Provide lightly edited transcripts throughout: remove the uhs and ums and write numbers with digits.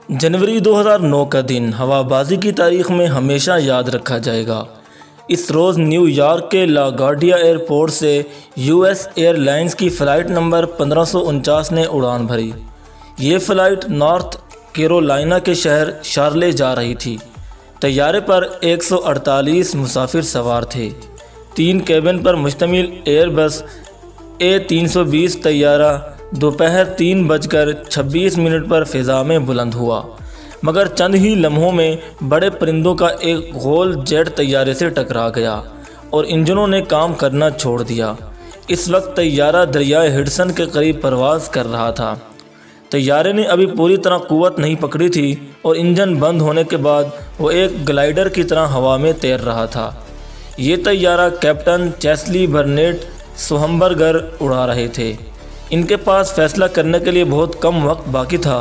जनवरी 2009 का दिन हवाबाजी की तारीख में हमेशा याद रखा जाएगा। इस रोज़ न्यू यॉर्क के लागार्डिया एयरपोर्ट से यूएस एयरलाइंस की फ़्लाइट नंबर 1549 ने उड़ान भरी। ये फ़्लाइट नॉर्थ कैरोलिना के शहर शार्ले जा रही थी। तैयारे पर 148 मुसाफिर सवार थे। 3 केबिन पर मुश्तमिल एयरबस A320 तैयारा दोपहर 3:26 पर फ़िज़ा में बुलंद हुआ, मगर चंद ही लम्हों में बड़े परिंदों का एक गोल जेट तैयारे से टकरा गया और इंजनों ने काम करना छोड़ दिया। इस वक्त तैयारा दरियाए हडसन के करीब परवाज़ कर रहा था। तैयारे ने अभी पूरी तरह कुव्वत नहीं पकड़ी थी और इंजन बंद होने के बाद वो एक ग्लाइडर की तरह हवा में तैर रहा था। ये तैयारा कैप्टन चेस्ली बर्नेट सोहमबर्गर उड़ा रहे थे। इनके पास फैसला करने के लिए बहुत कम वक्त बाकी था।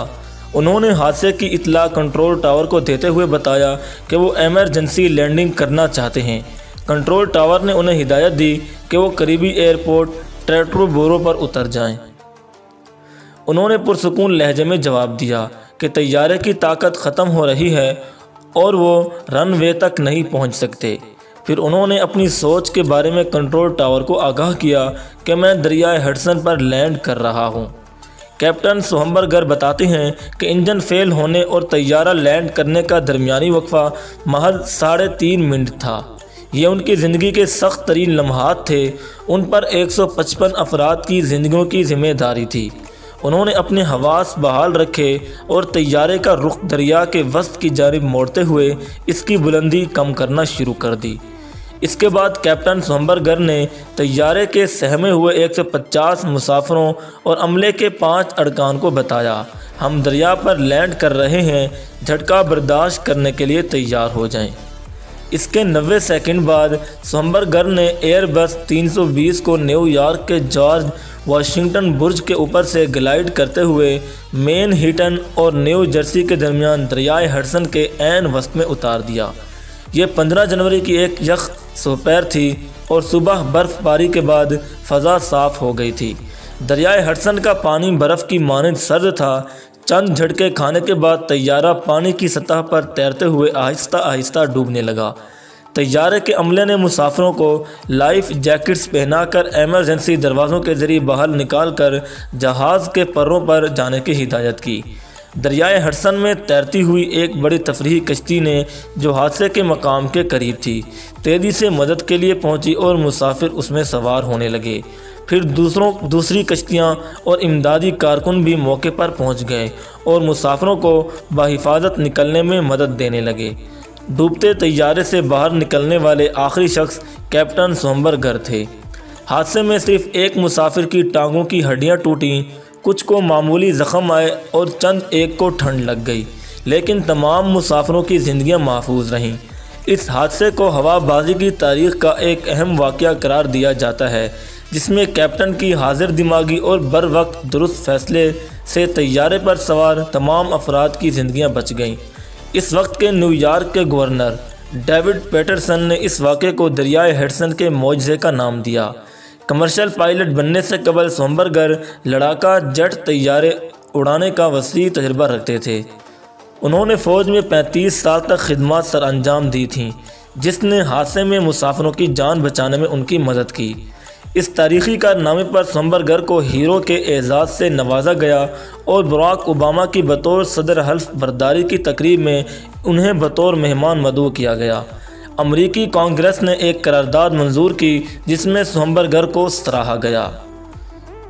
उन्होंने हादसे की इत्तला कंट्रोल टावर को देते हुए बताया कि वो एमरजेंसी लैंडिंग करना चाहते हैं। कंट्रोल टावर ने उन्हें हिदायत दी कि वो करीबी एयरपोर्ट टेट्रोबोरो पर उतर जाएं। उन्होंने पुरसुकून लहजे में जवाब दिया कि तैयारे की ताकत ख़त्म हो रही है और वो रनवे तक नहीं पहुंच सकते। फिर उन्होंने अपनी सोच के बारे में कंट्रोल टावर को आगाह किया कि मैं दरियाए हडसन पर लैंड कर रहा हूं। कैप्टन सोहमबर्गर बताते हैं कि इंजन फेल होने और तैयारा लैंड करने का दरमियानी वक्फा महज 3.5 मिनट था। ये उनकी ज़िंदगी के सख्त तरीन लम्हात थे। उन पर 155 अफराद की ज़िंदगियों की ज़िम्मेदारी थी। उन्होंने अपने हवास बहाल रखे और तैयारे का रुख दरिया के वस्त की जानिब मोड़ते हुए इसकी बुलंदी कम करना शुरू कर दी। इसके बाद कैप्टन सोहमबर्गर ने तैयारे के सहमे हुए 150 मुसाफिरों और अमले के 5 अरकान को बताया, हम दरिया पर लैंड कर रहे हैं, झटका बर्दाश्त करने के लिए तैयार हो जाएं। इसके 90 सेकंड बाद सोहमबर्गर ने एयरबस 320 को न्यूयॉर्क के जॉर्ज वाशिंगटन बुर्ज के ऊपर से ग्लाइड करते हुए मैनहट्टन और न्यू जर्सी के दरमियान दरियाए हडसन के ऐन वस्त में उतार दिया। ये 15 जनवरी की एक यख दोपहर थी और सुबह बर्फ़बारी के बाद फ़ज़ा साफ़ हो गई थी। दरियाए हडसन का पानी बर्फ़ की मानद सर्द था। चंद झटके खाने के बाद तैयारा पानी की सतह पर तैरते हुए आहिस्ता आहिस्ता डूबने लगा। तैयारे के अमले ने मुसाफिरों को लाइफ जैकेट्स पहनाकर एमरजेंसी दरवाज़ों के ज़रिए बाहर निकालकर जहाज़ के परों पर जाने की हिदायत की। दरियाए हडसन में तैरती हुई एक बड़ी तफरीही कश्ती ने, जो हादसे के मकाम के करीब थी, तेज़ी से मदद के लिए पहुंची और मुसाफिर उसमें सवार होने लगे। फिर दूसरी कश्तियां और इमदादी कारकुन भी मौके पर पहुंच गए और मुसाफिरों को बाहिफाजत निकलने में मदद देने लगे। डूबते तैयारे से बाहर निकलने वाले आखिरी शख्स कैप्टन सोहमबर्गर थे। हादसे में सिर्फ एक मुसाफिर की टांगों की हड्डियाँ टूटीं, कुछ को मामूली ज़ख़म आए और चंद एक को ठंड लग गई, लेकिन तमाम मुसाफिरों की ज़िंदगियां महफूज रहीं। इस हादसे को हवाबाजी की तारीख़ का एक अहम वाक़या करार दिया जाता है, जिसमें कैप्टन की हाजिर दिमागी और बर वक्त दुरुस्त फैसले से तैयारे पर सवार तमाम अफराद की ज़िंदगियां बच गईं। इस वक्त के न्यूयॉर्क के गवर्नर डेविड पैटरसन ने इस वाक़े को दरियाए हडसन के मोजज़े का नाम दिया। कमर्शियल पायलट बनने से कबल सोहमबर्गर लड़ाका जेट तैयारे उड़ाने का वसी तजर्बा रखते थे। उन्होंने फ़ौज में 35 साल तक खिदमत सर अंजाम दी थीं, जिसने हादसे में मुसाफिरों की जान बचाने में उनकी मदद की। इस तारीख़ी कारनामे पर सोहमबर्गर को हीरो के एजाज़ से नवाजा गया और बराक ओबामा की बतौर सदर हल्फ बर्दारी की तकरीब में उन्हें बतौर मेहमान मदऊ किया गया। अमरीकी कांग्रेस ने एक करारदाद मंजूर की जिसमें सोहमबर्गर को सराहा गया।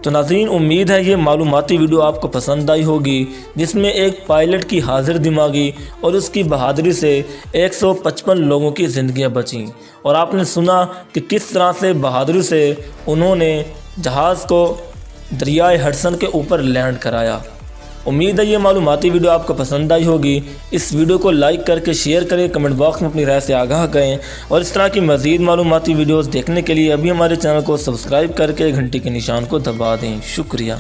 तो नाज़रीन, उम्मीद है ये मालूमाती वीडियो आपको पसंद आई होगी, जिसमें एक पायलट की हाजिर दिमागी और उसकी बहादुरी से 155 लोगों की ज़िंदगियां बचीं और आपने सुना कि किस तरह से बहादुरी से उन्होंने जहाज़ को दरियाए हडसन के ऊपर लैंड कराया। उम्मीद है ये मालूमाती वीडियो आपको पसंद आई होगी। इस वीडियो को लाइक करके शेयर करें, कमेंट बॉक्स में अपनी राय से आगाह करें और इस तरह की मज़ीद मालूमाती वीडियोस देखने के लिए अभी हमारे चैनल को सब्सक्राइब करके घंटी के निशान को दबा दें। शुक्रिया।